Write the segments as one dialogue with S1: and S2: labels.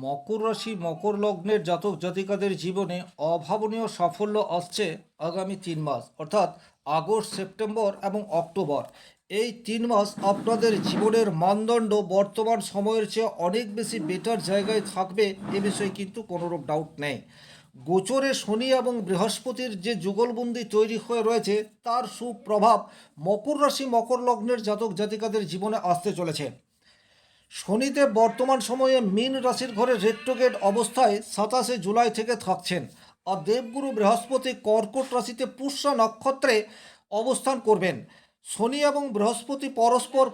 S1: মকর রাশি মকর লগ্নের জাতক জাতিকাদের জীবনে অভাবনীয় সাফল্য আসছে আগামী 3 মাস, অর্থাৎ আগস্ট, সেপ্টেম্বর এবং অক্টোবর। এই 3 মাস আপনাদের জীবনের মানদণ্ড বর্তমান সময়ের চেয়ে অনেক বেশি বেটার জায়গায় থাকবে, এ বিষয়ে কিন্তু কোনোরূপ ডাউট নেই। গোচরে শনি এবং বৃহস্পতির যে যুগলবন্দি তৈরি হয়ে রয়েছে, তার সুপ্রভাব মকর রাশি মকর লগ্নের জাতক জাতিকাদের জীবনে আসতে চলেছে। শনিদেব বর্তমান সময়ে মীন রাশির ঘরে রেট্রোগেট অবস্থায় 27 জুলাই থেকে থাকছেন। আর দেবগুরু বৃহস্পতি কর্কট রাশিতে পুষ্য নক্ষত্রে অবস্থান করবেন। শনি এবং বৃহস্পতি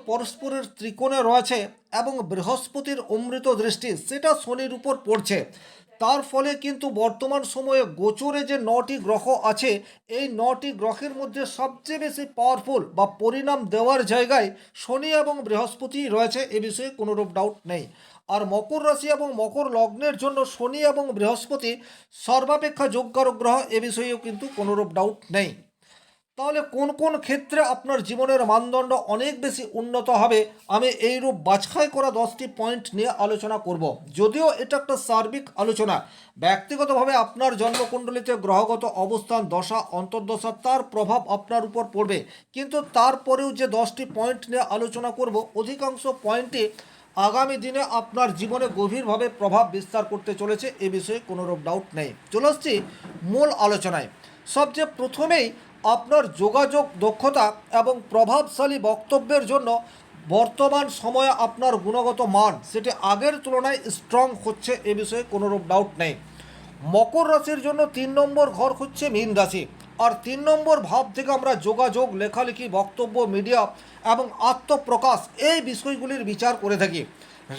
S1: পরস্পরের ত্রিকোণে রয়েছে এবং বৃহস্পতির অমৃত দৃষ্টি সেটা শনির উপর পড়ছে। তার ফলে কিন্তু বর্তমান সময়ে গোচরে যে 9টি গ্রহ আছে, এই 9টি গ্রহের মধ্যে সবচেয়ে বেশি পাওয়ারফুল বা পরিণাম দেওয়ার জায়গায় শনি এবং বৃহস্পতি রয়েছে, এ বিষয়ে কোনোরূপ ডাউট নেই। আর মকর রাশি এবং মকর লগ্নের জন্য শনি এবং বৃহস্পতি সর্বাপেক্ষা যোগকারক গ্রহ, এ বিষয়েও কিন্তু কোনোরূপ ডাউট নেই। তাহলে কোন কোন ক্ষেত্রে আপনার জীবনের মানদণ্ড অনেক বেশি উন্নত হবে, আমি এইরূপ বাছাই করা 10টি পয়েন্ট নিয়ে আলোচনা করব। যদিও এটা একটা সার্বিক আলোচনা, ব্যক্তিগতভাবে আপনার জন্মকুণ্ডলিতে গ্রহগত অবস্থান, দশা, অন্তর্দশা, তার প্রভাব আপনার উপর পড়বে। কিন্তু তারপরেও যে 10টি পয়েন্ট নিয়ে আলোচনা করব, অধিকাংশ পয়েন্টে আগামী দিনে আপনার জীবনে গভীরভাবে প্রভাব বিস্তার করতে চলেছে, এ বিষয়ে কোনোরূপ ডাউট নেই। চলে আসছি মূল আলোচনায়। সবচেয়ে প্রথমেই আপনার যোগাযোগ দক্ষতা এবং প্রভাবশালী বক্তব্যের জন্য বর্তমান সময়ে আপনার গুণগত মান সেটি আগের তুলনায় স্ট্রং হচ্ছে, এ বিষয়ে কোনোরূপ ডাউট নেই। মকর রাশির জন্য 3 নম্বর ঘর হচ্ছে মীন রাশি। আর 3 নম্বর ভাব থেকে আমরা যোগাযোগ, লেখালেখি, বক্তব্য, মিডিয়া এবং আত্মপ্রকাশ এই বিষয়গুলির বিচার করে থাকি।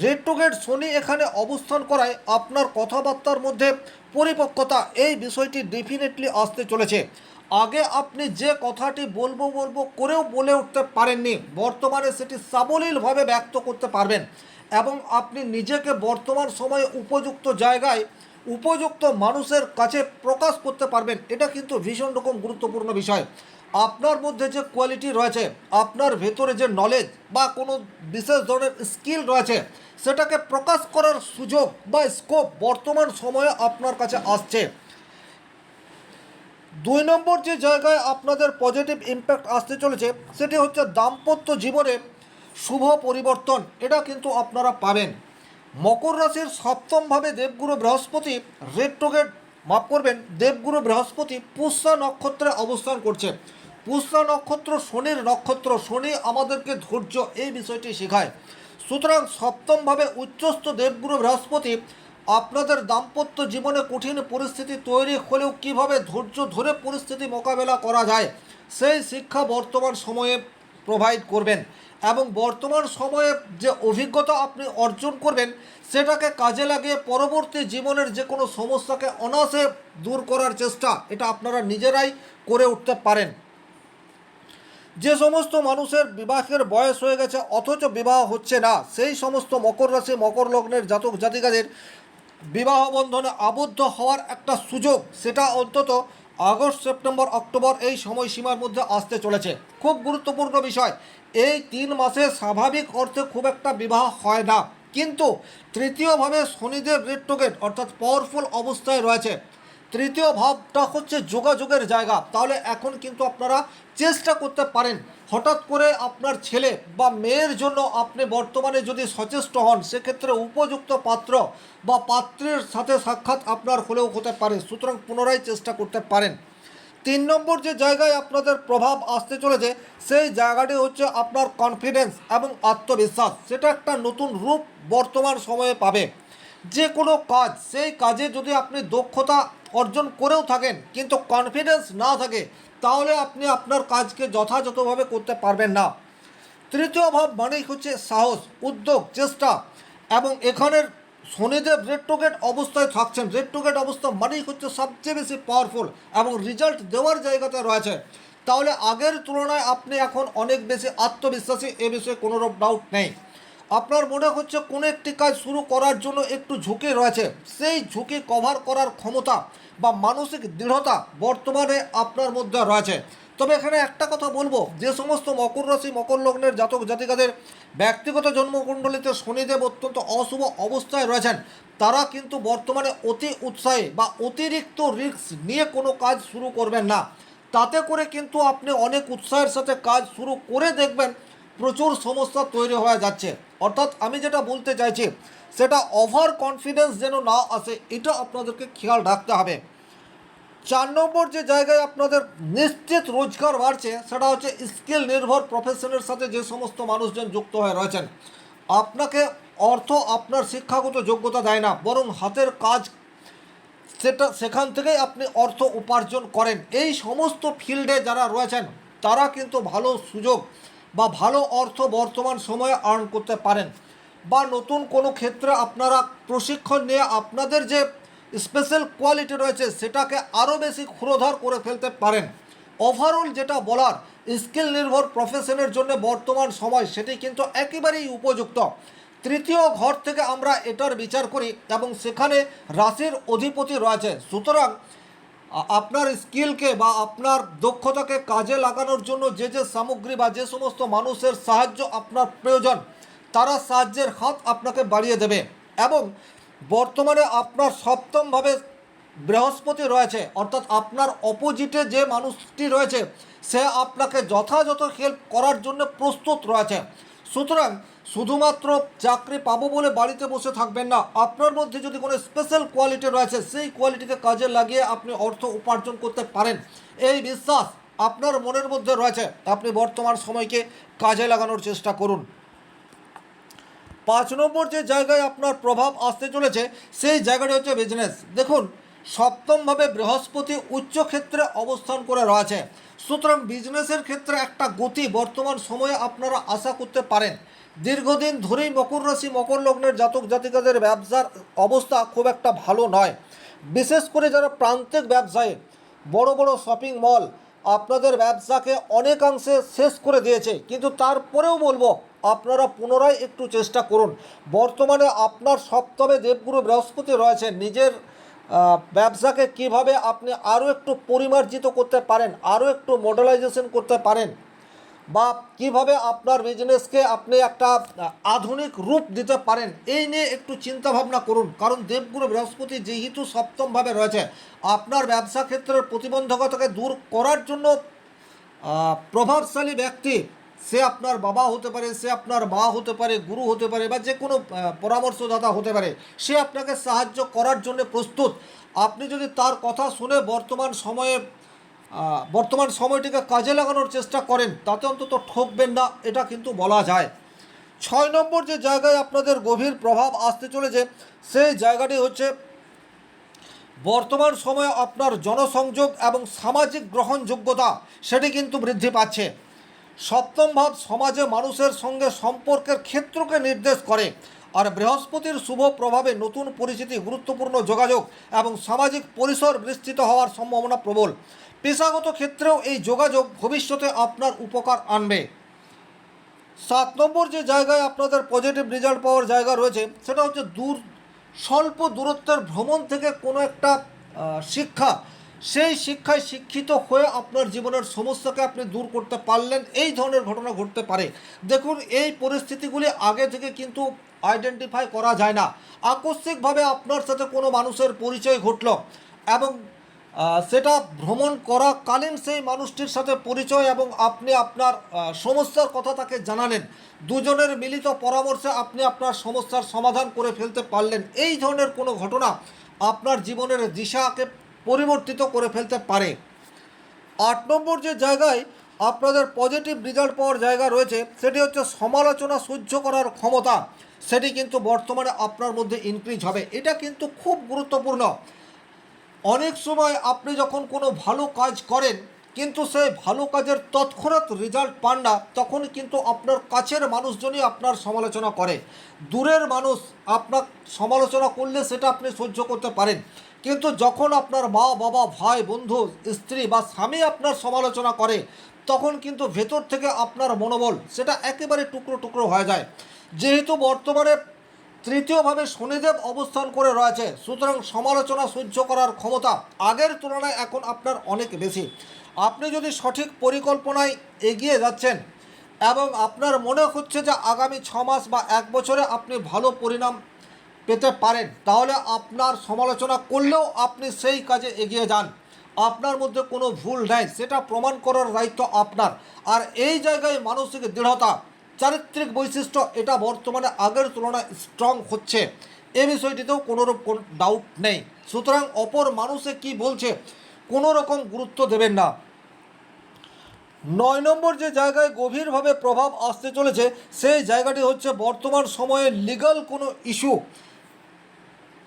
S1: রেট্রোগেট শনি এখানে অবস্থান করায় আপনার কথাবার্তার মধ্যে পরিপক্কতা এই বিষয়টি ডেফিনেটলি আসতে চলেছে। আগে আপনি যে কথাটি বলবো বলবো করেও বলে উঠতে পারেননি, বর্তমানে সেটি সাবলীলভাবে ব্যক্ত করতে পারবেন এবং আপনি নিজেকে বর্তমান সময়ে উপযুক্ত জায়গায় উপযুক্ত মানুষের কাছে প্রকাশ করতে পারবেন। এটা কিন্তু ভীষণ রকম গুরুত্বপূর্ণ বিষয়। আপনার মধ্যে যে কোয়ালিটি রয়েছে, আপনার ভেতরে যে নলেজ বা কোনো বিশেষ ধরনের স্কিল রয়েছে, সেটাকে প্রকাশ করার সুযোগ বা স্কোপ বর্তমান সময়ে আপনার কাছে আসছে। 2 নম্বর যে জায়গায় আপনাদের পজিটিভ ইম্প্যাক্ট আসতে চলেছে, সেটি হচ্ছে দাম্পত্য জীবনে শুভ পরিবর্তন, এটা কিন্তু আপনারা পাবেন। মকর রাশির সপ্তমভাবে দেবগুরু বৃহস্পতি রেট্রোগেট, মাফ করবেন, দেবগুরু বৃহস্পতি পুষ্যা নক্ষত্রে অবস্থান করছে। পুষ্যা নক্ষত্র শনির নক্ষত্র, শনি আমাদেরকে ধৈর্য এই বিষয়টি শেখায়। সুতরাং সপ্তমভাবে উচ্চস্থ দেবগুরু বৃহস্পতি আপনাদের দাম্পত্য জীবনে কঠিন পরিস্থিতি তৈরি হলেও কীভাবে ধৈর্য ধরে পরিস্থিতি মোকাবেলা করা যায়, সেই শিক্ষা বর্তমান সময়ে প্রোভাইড করবেন। এবং বর্তমান সময়ে যে অভিজ্ঞতা আপনি অর্জন করবেন, সেটাকে কাজে লাগিয়ে পরবর্তী জীবনের যে কোনো সমস্যাকে অনায়াসে দূর করার চেষ্টা এটা আপনারা নিজেরাই করে উঠতে পারেন। যে সমস্ত মানুষের বিবাহের বয়স হয়ে গেছে অথচ বিবাহ হচ্ছে না, সেই সমস্ত মকর রাশি মকর লগ্নের জাতক জাতিকাদের বিবাহ বন্ধনে আবদ্ধ হওয়ার একটা সুযোগ, সেটা অন্তত আগস্ট, সেপ্টেম্বর, অক্টোবর এই সময়সীমার মধ্যে আসতে চলেছে। খুব গুরুত্বপূর্ণ বিষয়, এই 3 মাসে স্বাভাবিক অর্থে খুব একটা বিবাহ হয় না, কিন্তু তৃতীয়ভাবে শনিদেব রেট্রোগেট অর্থাৎ পাওয়ারফুল অবস্থায় রয়েছে। তৃতীয় ভাবটা হচ্ছে যোগাযোগের জায়গা। তাহলে এখন কিন্তু আপনারা চেষ্টা করতে পারেন, হঠাৎ করে আপনার ছেলে বা মেয়ের জন্য আপনি বর্তমানে যদি সচেষ্ট হন, সেক্ষেত্রে উপযুক্ত পাত্র বা পাত্রের সাথে সাক্ষাৎ আপনার হলেও হতে পারে। সুতরাং পুনরায় চেষ্টা করতে পারেন। 3 নম্বর যে জায়গায় আপনাদের প্রভাব আসতে চলেছে, সেই জায়গাটি হচ্ছে আপনার কনফিডেন্স এবং আত্মবিশ্বাস, সেটা একটা নতুন রূপ বর্তমান সময়ে পাবে। যে কোনো কাজ, সেই কাজে যদি আপনি দক্ষতা অর্জন করেও থাকেন কিন্তু কনফিডেন্স না থাকে, তাহলে আপনি আপনার কাজকে যথাযথভাবে করতে পারবেন না। তৃতীয় ভাব মানেই হচ্ছে সাহস, উদ্যোগ, চেষ্টা। এবং এখানের শনিদেব রেট্রোগেট অবস্থায় থাকছেন। রেট্রোগেট অবস্থা মানেই হচ্ছে সবচেয়ে বেশি পাওয়ারফুল এবং রেজাল্ট দেওয়ার জায়গাতে রয়েছে। তাহলে আগের তুলনায় আপনি এখন অনেক বেশি আত্মবিশ্বাসী, এ বিষয়ে কোনো ডাউট নেই। আপনার মনে হচ্ছে কোনো একটি কাজ শুরু করার জন্য একটু ঝুঁকি রয়েছে, সেই ঝুঁকি কভার করার ক্ষমতা বা মানসিক দৃঢ়তা বর্তমানে আপনার মধ্যে রয়েছে। তবে এখানে একটা কথা বলবো, যে সমস্ত মকর রাশি মকর লগ্নের জাতক জাতিকাদের ব্যক্তিগত জন্মকুণ্ডলিতে শনিদেব অত্যন্ত অশুভ অবস্থায় রয়েছেন, তারা কিন্তু বর্তমানে অতি উৎসাহী বা অতিরিক্ত রিস্ক নিয়ে কোনো কাজ শুরু করবেন না। তাতে করে কিন্তু আপনি অনেক উৎসাহের সাথে কাজ শুরু করে দেখবেন প্রচুর সমস্যা তৈরি হয়ে যাচ্ছে। অর্থাৎ আমি যেটা বলতে চাইছি, সেটা ওভার কনফিডেন্স যেন না আসে, এটা আপনাদেরকে খেয়াল রাখতে হবে। 4 নম্বর যে জায়গায় আপনাদের নিশ্চিত রোজগার বাড়ছে, সেটা হচ্ছে স্কিল নির্ভর প্রফেশনের সাথে যে সমস্ত মানুষজন যুক্ত হয়ে রয়েছেন। আপনাকে অর্থ আপনার শিক্ষাগত যোগ্যতা দেয় না, বরং হাতের কাজ, সেখান থেকেই আপনি অর্থ উপার্জন করেন। এই সমস্ত ফিল্ডে যারা রয়েছেন তারা কিন্তু ভালো সুযোগ বা ভালো অর্থ বর্তমান সময়ে আর্ন করতে পারেন। বা নতুন কোনো ক্ষেত্রে আপনারা প্রশিক্ষণ নিয়ে আপনাদের যে স্পেশাল কোয়ালিটি রয়েছে সেটাকে আরও বেশি ক্ষুরোধার করে ফেলতে পারেন। ওভারঅল যেটা বলার, স্কিল নির্ভর প্রফেশনের জন্য বর্তমান সময় সেটি কিন্তু একেবারেই উপযুক্ত। তৃতীয় ঘর থেকে আমরা এটার বিচার করি এবং সেখানে রাশির অধিপতি রয়েছে। সুতরাং আপনার স্কিলকে বা আপনার দক্ষতাকে কাজে লাগানোর জন্য যে যে সামগ্রী বা যে সমস্ত মানুষের সাহায্য আপনার প্রয়োজন, তারা সাহায্যের হাত আপনাকে বাড়িয়ে দেবে। এবং বর্তমানে আপনার সপ্তমভাবে বৃহস্পতি রয়েছে, অর্থাৎ আপনার অপোজিটে যে মানুষটি রয়েছে সে আপনাকে যথাযথ হেল্প করার জন্য প্রস্তুত রয়েছে। সুতরাং শুধুমাত্র চাকরি পাবো বলে বাড়িতে বসে থাকবেন না, আপনার মধ্যে যদি কোনো স্পেশাল কোয়ালিটি রয়েছে সেই কোয়ালিটিকে কাজে লাগিয়ে আপনি অর্থ উপার্জন করতে পারেন, এই বিশ্বাস আপনার মনের মধ্যে রয়েছে। আপনি বর্তমান সময়কে কাজে লাগানোর চেষ্টা করুন। 5 নম্বর যে জায়গায় আপনার প্রভাব আসতে চলেছে সেই জায়গাটি হচ্ছে বিজনেস। দেখুন, সপ্তমভাবে বৃহস্পতি উচ্চক্ষেত্রে অবস্থান করে রয়েছে। সুতরাং বিজনেসের ক্ষেত্রে একটা গতি বর্তমান সময়ে আপনারা আশা করতে পারেন। দীর্ঘদিন ধরেই মকর রাশি মকর লগ্নের জাতক জাতিকাদের ব্যবসার অবস্থা খুব একটা ভালো নয়। বিশেষ করে যারা প্রান্তিক ব্যবসায়ী, বড় বড় শপিং মল আপনাদের ব্যবসাকে অনেকাংশে শেষ করে দিয়েছে, কিন্তু তারপরেও বলবো আপনারা পুনরায় একটু চেষ্টা করুন। বর্তমানে আপনার সপ্তমে দেবগুরু বৃহস্পতি রয়েছে, নিজের ব্যবসাকে কিভাবে আপনি আরও একটু পরিমার্জিত করতে পারেন, আরও একটু মডেলাইজেশন করতে পারেন, বা কিভাবে আপনার বিজনেসকে আপনি একটা আধুনিক রূপ দিতে পারেন, এই নিয়ে একটু চিন্তা ভাবনা করুন। কারণ দেবগুরু বৃহস্পতি যেহেতু সপ্তমভাবে রয়েছে, আপনার ব্যবসা ক্ষেত্রের প্রতিবন্ধকতাকে দূর করার জন্য প্রভাবশালী ব্যক্তি, সে আপনার বাবা হতে পারে, সে আপনার মা হতে পারে, গুরু হতে পারে, বা যে কোনো পরামর্শদাতা হতে পারে, সে আপনাকে সাহায্য করার জন্য প্রস্তুত। আপনি যদি তার কথা শুনে বর্তমান সময়টিকে কাজে লাগানোর চেষ্টা করেন, তাতে অন্তত ঠকবেন না, এটা কিন্তু বলা যায়। 6 নম্বর যে জায়গায় আপনাদের গভীর প্রভাব আসতে চলেছে সেই জায়গাটি হচ্ছে বর্তমান সময়ে আপনার জনসংযোগ এবং সামাজিক গ্রহণযোগ্যতা, সেটি কিন্তু বৃদ্ধি পাচ্ছে। সপ্তম ভাব সমাজে মানুষের সঙ্গে সম্পর্কের ক্ষেত্রকে নির্দেশ করে, আর বৃহস্পতির শুভ প্রভাবে নতুন পরিচিতি, গুরুত্বপূর্ণ যোগাযোগ এবং সামাজিক পরিসর বিস্তৃত হওয়ার সম্ভাবনা প্রবল। পেশাগত ক্ষেত্রেও এই যোগাযোগ ভবিষ্যতে আপনার উপকার আনবে। 7 নম্বর যে জায়গায় আপনাদের পজিটিভ রেজাল্ট পাওয়ার জায়গা রয়েছে সেটা হচ্ছে স্বল্প দূরত্বের ভ্রমণ থেকে কোনো একটা শিক্ষা, সেই শিক্ষায় শিক্ষিত হয়ে আপনার জীবনের সমস্যাকে আপনি দূর করতে পারলেন, এই ধরনের ঘটনা ঘটতে পারে। দেখুন, এই পরিস্থিতিগুলি আগে থেকে কিন্তু আইডেন্টিফাই করা যায় না। আকস্মিকভাবে আপনার সাথে কোনো মানুষের পরিচয় ঘটল এবং সেটা ভ্রমণ করাকালীন সেই মানুষটির সাথে পরিচয় এবং আপনি আপনার সমস্যার কথা তাকে জানালেন, দুজনের মিলিত পরামর্শে আপনি আপনার সমস্যার সমাধান করে ফেলতে পারলেন। এই ধরনের কোনো ঘটনা আপনার জীবনের দিশাকে পরিবর্তিত করে ফেলতে পারে। 8 নম্বর যে জায়গায় আপনাদের পজিটিভ রেজাল্ট পাওয়ার জায়গা রয়েছে সেটি হচ্ছে সমালোচনা সহ্য করার ক্ষমতা, সেটি কিন্তু বর্তমানে আপনার মধ্যে ইনক্রিজ হবে। এটা কিন্তু খুব গুরুত্বপূর্ণ। অনেক সময় আপনি যখন কোনো ভালো কাজ করেন কিন্তু সেই ভালো কাজের তৎক্ষণাৎ রেজাল্ট পান না, তখন কিন্তু আপনার কাছের মানুষজনই আপনার সমালোচনা করে। দূরের মানুষ আপনার সমালোচনা করলে সেটা আপনি সহ্য করতে পারেন, কিন্তু যখন আপনার মা বাবা ভাই বন্ধু স্ত্রী বা স্বামী আপনার সমালোচনা করে, তখন কিন্তু ভেতর থেকে আপনার মনোবল সেটা একেবারে টুকরো টুকরো হয়ে যায়। যেহেতু বর্তমানে তৃতীয়ভাবে শনিদেব অবস্থান করে রয়েছে, সুতরাং সমালোচনা সহ্য করার ক্ষমতা আগের তুলনায় এখন আপনার অনেক বেশি। আপনি যদি সঠিক পরিকল্পনায় এগিয়ে যাচ্ছেন এবং আপনার মনে হচ্ছে যে আগামী 6 মাস বা 1 বছরে আপনি ভালো পরিণাম পেতে পারেন, তাহলে আপনার সমালোচনা করলেও আপনি সেই কাজে এগিয়ে যান। আপনার মধ্যে কোনো ভুল নেই, সেটা প্রমাণ করার দায়িত্ব আপনার। আর এই জায়গায় মানসিক দৃঢ়তা, চারিত্রিক বৈশিষ্ট্য এটা বর্তমানে আগের তুলনায় স্ট্রং হচ্ছে, এ বিষয়টিতেও কোনোরূপ কোনো ডাউট নেই। সুতরাং অপর মানুষে কি বলছে কোনো রকম গুরুত্ব দেবেন না। 9 নম্বর যে জায়গায় গভীরভাবে প্রভাব আসতে চলেছে সেই জায়গাটি হচ্ছে বর্তমান সময়ে লিগ্যাল কোনো ইস্যু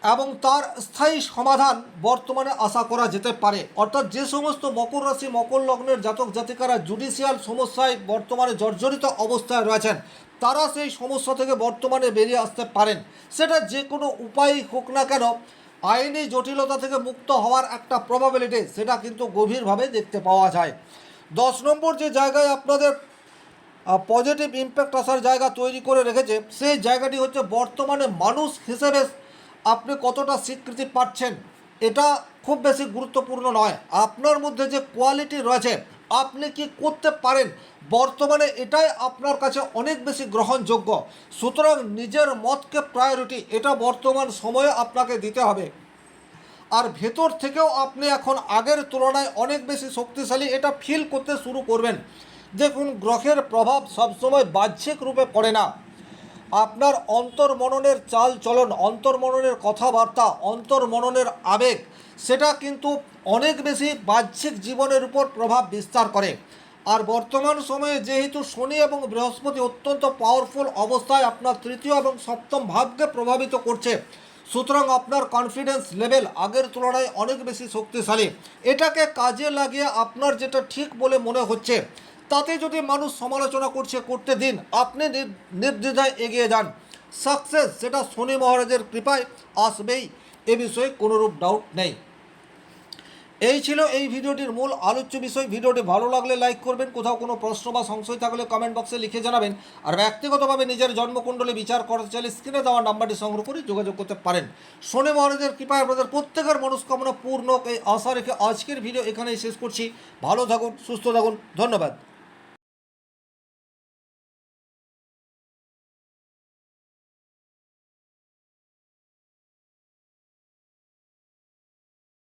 S1: এবং তার স্থায়ী সমাধান বর্তমানে আশা করা যেতে পারে। অর্থাৎ যে সমস্ত মকর রাশি মকর লগ্নের জাতক জাতিকারা জুডিশিয়াল সমস্যায় বর্তমানে জর্জরিত অবস্থায় রয়েছেন, তারা সেই সমস্যা থেকে বর্তমানে বেরিয়ে আসতে পারেন। সেটা যে কোনো উপায় হোক না কেন, আইনি জটিলতা থেকে মুক্ত হওয়ার একটা প্রবাবিলিটি সেটা কিন্তু গভীরভাবে দেখতে পাওয়া যায়। 10 নম্বর যে জায়গায় আপনাদের পজিটিভ ইম্প্যাক্ট আসার জায়গা তৈরি করে রেখেছে সেই জায়গাটি হচ্ছে বর্তমানে মানুষ হিসেবে আপনি কতটা স্বীকৃতি পাচ্ছেন, এটা খুব বেশি গুরুত্বপূর্ণ নয়। আপনার মধ্যে যে কোয়ালিটি রয়েছে, আপনি কি করতে পারেন, বর্তমানে এটাই আপনার কাছে অনেক বেশি গ্রহণযোগ্য। সুতরাং নিজের মতকে প্রায়োরিটি এটা বর্তমান সময়ে আপনাকে দিতে হবে। আর ভেতর থেকেও আপনি এখন আগের তুলনায় অনেক বেশি শক্তিশালী এটা ফিল করতে শুরু করবেন। দেখুন, গ্রহের প্রভাব সবসময় বাহ্যিক রূপে পড়ে না। আপনার অন্তর্মননের চাল চলন, অন্তর্মননের কথাবার্তা, অন্তর্মননের আবেগ সেটা কিন্তু অনেক বেশি বাহ্যিক জীবনের উপর প্রভাব বিস্তার করে। আর বর্তমান সময়ে যেহেতু শনি এবং বৃহস্পতি অত্যন্ত পাওয়ারফুল অবস্থায় আপনার তৃতীয় এবং সপ্তম ভাবকে প্রভাবিত করছে, সুতরাং আপনার কনফিডেন্স লেভেল আগের তুলনায় অনেক বেশি শক্তিশালী। এটাকে কাজে লাগিয়ে আপনার যেটা ঠিক বলে মনে হচ্ছে তাতে যদি মানুষ সমালোচনা করছে করতে দিন, আপনি নির্দ্বিধায় এগিয়ে যান। সাকসেস সেটা শনি মহারাজের কৃপায় আসবেই, এ বিষয়ে কোনোরূপ ডাউট নেই। এই ছিল এই ভিডিওটির মূল আলোচ্য বিষয়। ভিডিওটি ভালো লাগলে লাইক করবেন, কোথাও কোনো প্রশ্ন বা সংশয় থাকলে কমেন্ট বক্সে লিখে জানাবেন। আর ব্যক্তিগতভাবে নিজের জন্মকুণ্ডলী বিচার করতে চাইলে স্ক্রিনে দেওয়া নাম্বারটি সংগ্রহ করে যোগাযোগ করতে পারেন। শনি মহারাজের কৃপায় আপনাদের প্রত্যেকের মনস্কামনা পূর্ণ এই আশা রেখে আজকের ভিডিও এখানেই শেষ করছি। ভালো থাকুন, সুস্থ থাকুন, ধন্যবাদ।